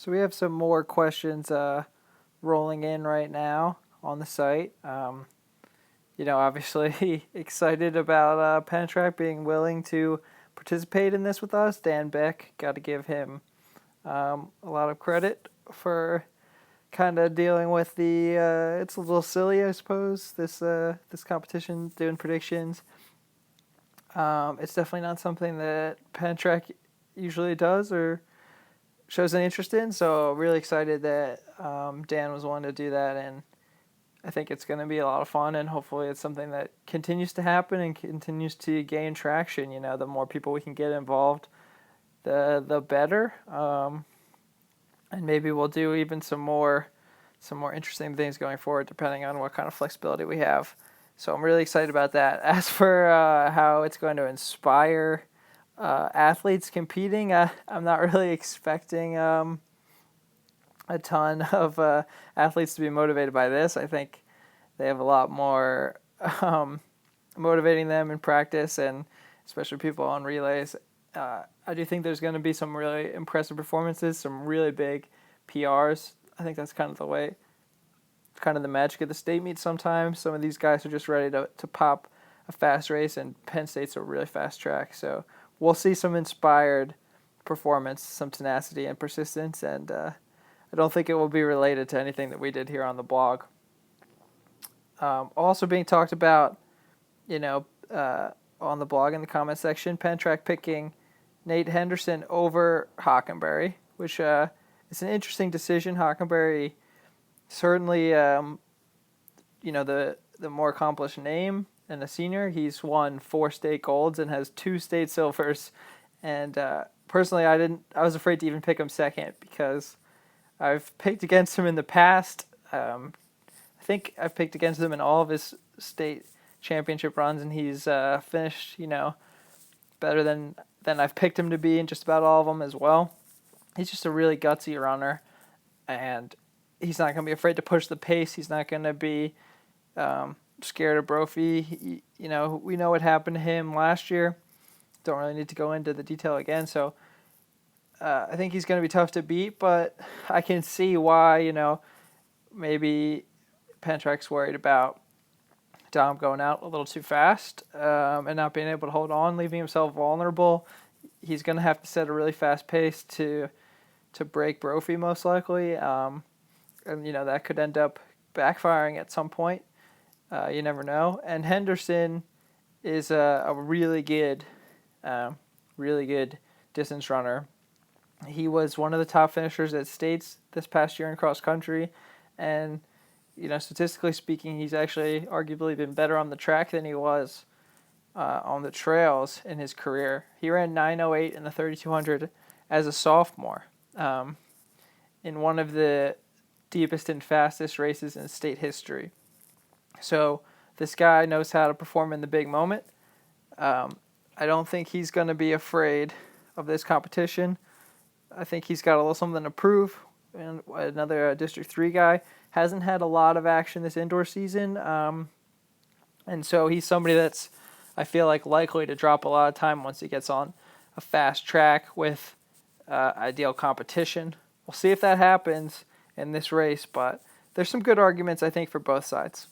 So we have some more questions rolling in right now on the site. Obviously excited about Penntrack being willing to participate in this with us. Dan Beck, got to give him a lot of credit for kind of dealing with the. It's a little silly, I suppose. This competition doing predictions. It's definitely not something that Penntrack usually does or shows any interest in. So really excited that Dan was willing to do that, and I think it's going to be a lot of fun, and hopefully it's something that continues to happen and continues to gain traction. The more people we can get involved, the better. And maybe we'll do even some more interesting things going forward, depending on what kind of flexibility we have. So I'm really excited about that. As for how it's going to inspire athletes competing, I'm not really expecting a ton of athletes to be motivated by this. I think they have a lot more motivating them in practice, and especially people on relays. I do think there's going to be some really impressive performances, some really big PRs. I think that's kind of the magic of the state meet sometimes. Some of these guys are just ready to pop a fast race, and Penn State's a really fast track. So we'll see some inspired performance, some tenacity and persistence, and I don't think it will be related to anything that we did here on the blog. Also being talked about, on the blog in the comment section, Penntrack picking Nate Henderson over Hockenbury, which is an interesting decision. Hockenbury, certainly, the more accomplished name and a senior. He's won 4 state golds and has 2 state silvers. And personally, I was afraid to even pick him second because I've picked against him in the past. I think I've picked against him in all of his state championship runs, and he's finished, better than I've picked him to be in just about all of them as well. He's just a really gutsy runner, and he's not going to be afraid to push the pace. He's not going to be scared of Brophy. We know what happened to him last year. Don't really need to go into the detail again. So I think he's going to be tough to beat, but I can see why, maybe Penntrack's worried about Dom going out a little too fast and not being able to hold on, leaving himself vulnerable. He's going to have to set a really fast pace to break Brophy most likely. And that could end up backfiring at some point. You never know. And Henderson is a really good distance runner. He was one of the top finishers at states this past year in cross country, and statistically speaking, he's actually arguably been better on the track than he was on the trails in his career. He ran 9:08 in the 3200 as a sophomore in one of the deepest and fastest races in state history. So this guy knows how to perform in the big moment. I don't think he's going to be afraid of this competition. I think he's got a little something to prove. And another District 3 guy hasn't had a lot of action this indoor season. And so he's somebody that's, I feel like, likely to drop a lot of time once he gets on a fast track with ideal competition. We'll see if that happens in this race, but there's some good arguments, I think, for both sides.